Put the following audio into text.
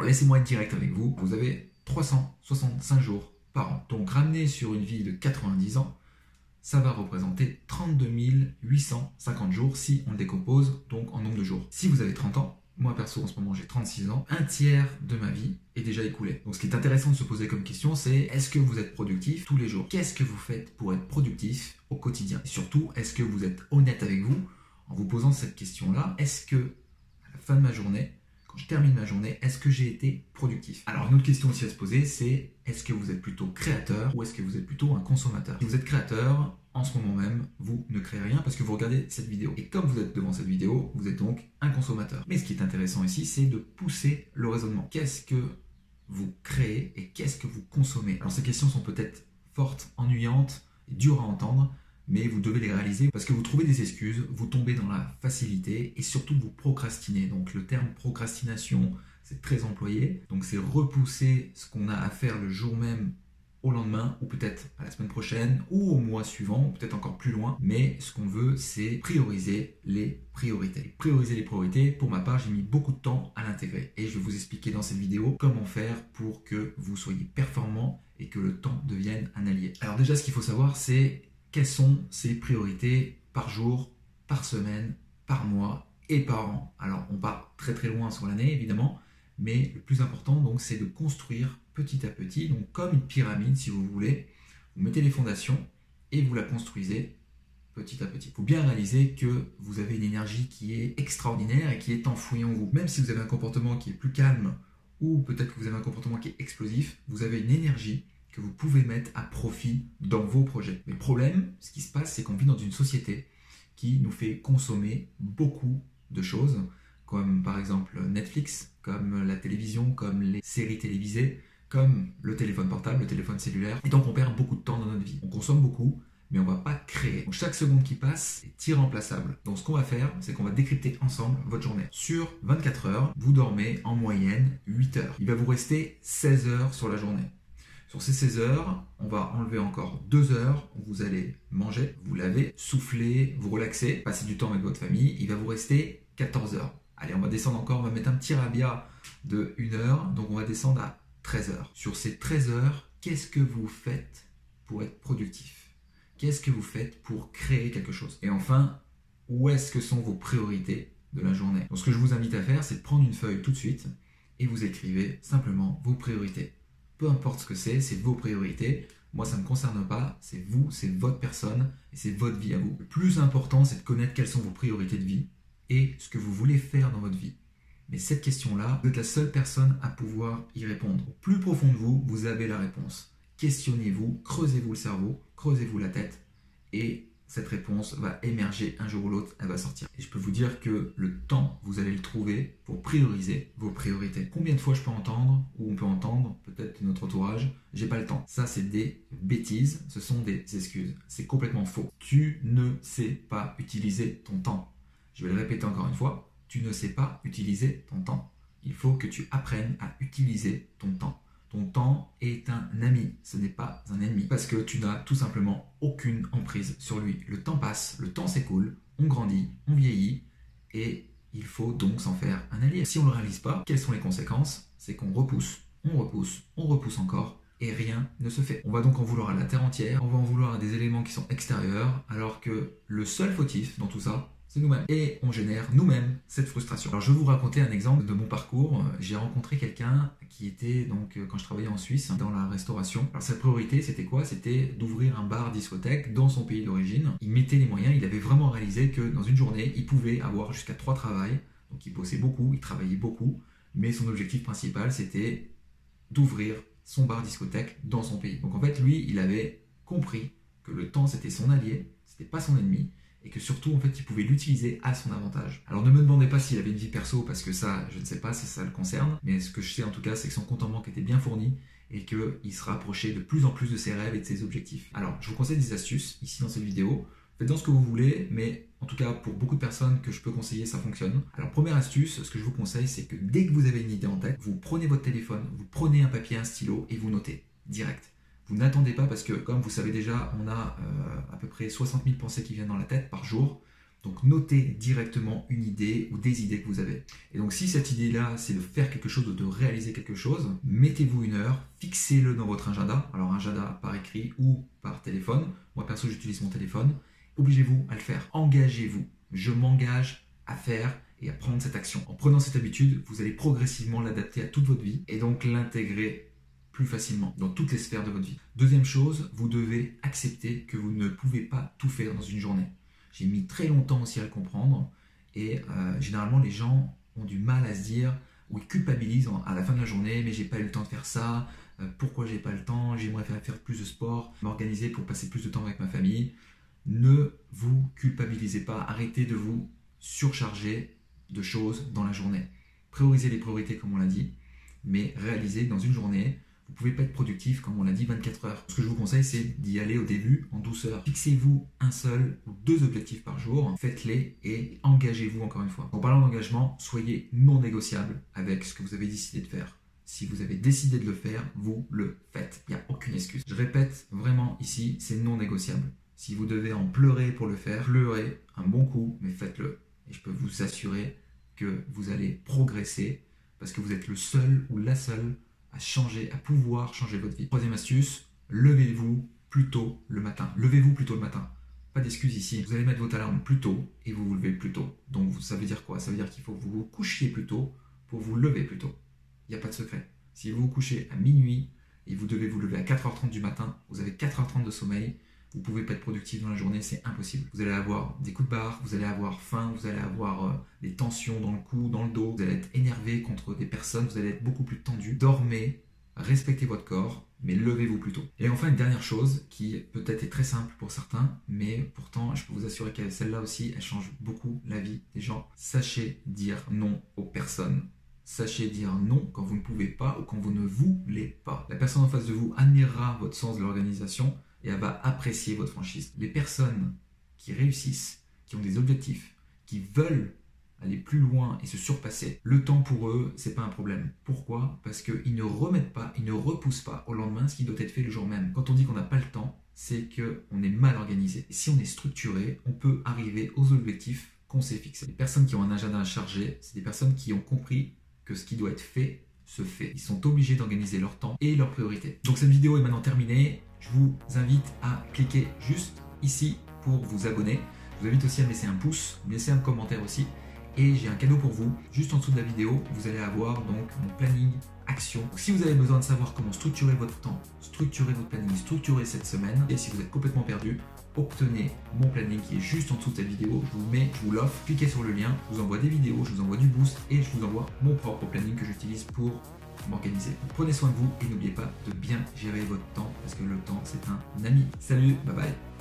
laissez-moi être direct avec vous. Vous avez 365 jours par an. Donc ramené sur une vie de 90 ans, ça va représenter 32 850 jours si on le décompose donc en nombre de jours. Si vous avez 30 ans, moi perso en ce moment j'ai 36 ans, un tiers de ma vie est déjà écoulé. Donc ce qui est intéressant de se poser comme question, c'est est-ce que vous êtes productif tous les jours? Qu'est-ce que vous faites pour être productif au quotidien? Et surtout, est-ce que vous êtes honnête avec vous en vous posant cette question-là? Est-ce que à la fin de ma journée, quand je termine ma journée, est-ce que j'ai été productif? Alors une autre question aussi à se poser, c'est est-ce que vous êtes plutôt créateur ou est-ce que vous êtes plutôt un consommateur? Si vous êtes créateur, en ce moment même, vous ne créez rien parce que vous regardez cette vidéo. Et comme vous êtes devant cette vidéo, vous êtes donc un consommateur. Mais ce qui est intéressant ici, c'est de pousser le raisonnement. Qu'est-ce que vous créez et qu'est-ce que vous consommez? Alors ces questions sont peut-être fortes, ennuyantes et dures à entendre, mais vous devez les réaliser parce que vous trouvez des excuses, vous tombez dans la facilité et surtout vous procrastinez. Donc le terme procrastination, c'est très employé. Donc c'est repousser ce qu'on a à faire le jour même au lendemain, ou peut-être à la semaine prochaine, ou au mois suivant, ou peut-être encore plus loin. Mais ce qu'on veut, c'est prioriser les priorités. Prioriser les priorités, pour ma part, j'ai mis beaucoup de temps à l'intégrer. Et je vais vous expliquer dans cette vidéo comment faire pour que vous soyez performant et que le temps devienne un allié. Alors déjà, ce qu'il faut savoir, c'est quelles sont ces priorités par jour, par semaine, par mois et par an. Alors, on part très très loin sur l'année, évidemment, mais le plus important, donc, c'est de construire petit à petit, donc comme une pyramide, si vous voulez. Vous mettez les fondations et vous la construisez petit à petit. Il faut bien réaliser que vous avez une énergie qui est extraordinaire et qui est enfouie en vous. Même si vous avez un comportement qui est plus calme ou peut-être que vous avez un comportement qui est explosif, vous avez une énergie que vous pouvez mettre à profit dans vos projets. Mais le problème, ce qui se passe, c'est qu'on vit dans une société qui nous fait consommer beaucoup de choses, comme par exemple Netflix, comme la télévision, comme les séries télévisées, comme le téléphone portable, le téléphone cellulaire. Et donc on perd beaucoup de temps dans notre vie. On consomme beaucoup, mais on ne va pas créer. Donc chaque seconde qui passe est irremplaçable. Donc ce qu'on va faire, c'est qu'on va décrypter ensemble votre journée. Sur 24 heures, vous dormez en moyenne 8 heures. Il va vous rester 16 heures sur la journée. Sur ces 16 heures, on va enlever encore 2 heures où vous allez manger, vous laver, souffler, vous relaxer, passer du temps avec votre famille. Il va vous rester 14 heures. Allez, on va descendre encore, on va mettre un petit rabia de 1 heure. Donc on va descendre à 13 heures. Sur ces 13 heures, qu'est-ce que vous faites pour être productif? Qu'est-ce que vous faites pour créer quelque chose? Et enfin, où est-ce que sont vos priorités de la journée? Donc ce que je vous invite à faire, c'est de prendre une feuille tout de suite et vous écrivez simplement vos priorités. Peu importe ce que c'est vos priorités. Moi, ça ne me concerne pas, c'est vous, c'est votre personne et c'est votre vie à vous. Le plus important, c'est de connaître quelles sont vos priorités de vie et ce que vous voulez faire dans votre vie. Mais cette question-là, vous êtes la seule personne à pouvoir y répondre. Au plus profond de vous, vous avez la réponse. Questionnez-vous, creusez-vous le cerveau, creusez-vous la tête et cette réponse va émerger un jour ou l'autre, elle va sortir. Et je peux vous dire que le temps, vous allez le trouver pour prioriser vos priorités. Combien de fois je peux entendre, ou on peut entendre, peut-être de notre entourage, j'ai pas le temps. Ça, c'est des bêtises, ce sont des excuses. C'est complètement faux. Tu ne sais pas utiliser ton temps. Je vais le répéter encore une fois. Tu ne sais pas utiliser ton temps. Il faut que tu apprennes à utiliser ton temps. Ton temps est un ami, ce n'est pas un ennemi. Parce que tu n'as tout simplement aucune emprise sur lui. Le temps passe, le temps s'écoule, on grandit, on vieillit et il faut donc s'en faire un allié. Si on ne le réalise pas, quelles sont les conséquences? C'est qu'on repousse, on repousse, on repousse encore et rien ne se fait. On va donc en vouloir à la terre entière, on va en vouloir à des éléments qui sont extérieurs alors que le seul fautif dans tout ça, c'est nous-mêmes. Et on génère nous-mêmes cette frustration. Alors je vais vous raconter un exemple de mon parcours. J'ai rencontré quelqu'un qui était, donc quand je travaillais en Suisse, dans la restauration. Alors sa priorité, c'était quoi? C'était d'ouvrir un bar discothèque dans son pays d'origine. Il mettait les moyens, il avait vraiment réalisé que dans une journée, il pouvait avoir jusqu'à 3 travails. Donc il bossait beaucoup, il travaillait beaucoup, mais son objectif principal, c'était d'ouvrir son bar discothèque dans son pays. Donc en fait, lui, il avait compris que le temps, c'était son allié, c'était pas son ennemi, et que surtout, en fait, il pouvait l'utiliser à son avantage. Alors ne me demandez pas s'il avait une vie perso, parce que ça, je ne sais pas si ça le concerne, mais ce que je sais en tout cas, c'est que son compte en banque était bien fourni, et qu'il se rapprochait de plus en plus de ses rêves et de ses objectifs. Alors, je vous conseille des astuces, ici dans cette vidéo. Faites-en ce que vous voulez, mais en tout cas, pour beaucoup de personnes que je peux conseiller, ça fonctionne. Alors, première astuce, ce que je vous conseille, c'est que dès que vous avez une idée en tête, vous prenez votre téléphone, vous prenez un papier, un stylo, et vous notez, direct. Vous n'attendez pas parce que, comme vous savez déjà, on a à peu près 60 000 pensées qui viennent dans la tête par jour. Donc notez directement une idée ou des idées que vous avez. Et donc si cette idée-là, c'est de faire quelque chose ou de réaliser quelque chose, mettez-vous une heure, fixez-le dans votre agenda. Alors un agenda par écrit ou par téléphone. Moi perso, j'utilise mon téléphone. Obligez-vous à le faire. Engagez-vous. Je m'engage à faire et à prendre cette action. En prenant cette habitude, vous allez progressivement l'adapter à toute votre vie et donc l'intégrer plus facilement dans toutes les sphères de votre vie. Deuxième chose, vous devez accepter que vous ne pouvez pas tout faire dans une journée. J'ai mis très longtemps aussi à le comprendre et généralement les gens ont du mal à se dire ou ils culpabilisent à la fin de la journée, mais j'ai pas eu le temps de faire ça, pourquoi j'ai pas le temps, j'aimerais faire plus de sport, m'organiser pour passer plus de temps avec ma famille. Ne vous culpabilisez pas, arrêtez de vous surcharger de choses dans la journée. Priorisez les priorités comme on l'a dit, mais réalisez que dans une journée, vous ne pouvez pas être productif comme on l'a dit 24 heures. Ce que je vous conseille, c'est d'y aller au début en douceur. Fixez-vous un seul ou 2 objectifs par jour, faites-les et engagez-vous encore une fois. En parlant d'engagement, soyez non négociable avec ce que vous avez décidé de faire. Si vous avez décidé de le faire, vous le faites. Il n'y a aucune excuse. Je répète vraiment ici, c'est non négociable. Si vous devez en pleurer pour le faire, pleurez un bon coup, mais faites-le. Et je peux vous assurer que vous allez progresser parce que vous êtes le seul ou la seule à changer, à pouvoir changer votre vie. Troisième astuce, levez-vous plus tôt le matin. Levez-vous plus tôt le matin. Pas d'excuse ici. Vous allez mettre votre alarme plus tôt et vous vous levez plus tôt. Donc ça veut dire quoi? Ça veut dire qu'il faut que vous vous couchiez plus tôt pour vous lever plus tôt. Il n'y a pas de secret. Si vous vous couchez à minuit et vous devez vous lever à 4h30 du matin, vous avez 4h30 de sommeil, vous ne pouvez pas être productif dans la journée, c'est impossible. Vous allez avoir des coups de barre, vous allez avoir faim, vous allez avoir des tensions dans le cou, dans le dos, vous allez être énervé contre des personnes, vous allez être beaucoup plus tendu. Dormez, respectez votre corps, mais levez-vous plus tôt. Et enfin, une dernière chose qui peut-être est très simple pour certains, mais pourtant, je peux vous assurer que celle-là aussi, elle change beaucoup la vie des gens. Sachez dire non aux personnes. Sachez dire non quand vous ne pouvez pas ou quand vous ne voulez pas. La personne en face de vous admirera votre sens de l'organisation et elle va apprécier votre franchise. Les personnes qui réussissent, qui ont des objectifs, qui veulent aller plus loin et se surpasser, le temps pour eux, c'est pas un problème. Pourquoi? Parce qu'ils ne remettent pas, ils ne repoussent pas au lendemain ce qui doit être fait le jour même. Quand on dit qu'on n'a pas le temps, c'est qu'on est mal organisé. Et si on est structuré, on peut arriver aux objectifs qu'on s'est fixés. Les personnes qui ont un agenda chargé, c'est des personnes qui ont compris que ce qui doit être fait se fait. Ils sont obligés d'organiser leur temps et leurs priorités. Donc cette vidéo est maintenant terminée. Je vous invite à cliquer juste ici pour vous abonner. Je vous invite aussi à me laisser un pouce, me laisser un commentaire aussi. Et j'ai un cadeau pour vous. Juste en dessous de la vidéo, vous allez avoir donc mon planning action. Donc, si vous avez besoin de savoir comment structurer votre temps, structurer votre planning, structurer cette semaine, et si vous êtes complètement perdu, obtenez mon planning qui est juste en dessous de cette vidéo. Je vous l'offre. Cliquez sur le lien, je vous envoie des vidéos, je vous envoie du boost et je vous envoie mon propre planning que j'utilise pour m'organiser. Prenez soin de vous et n'oubliez pas de bien gérer votre temps parce que le temps c'est un ami. Salut, bye bye.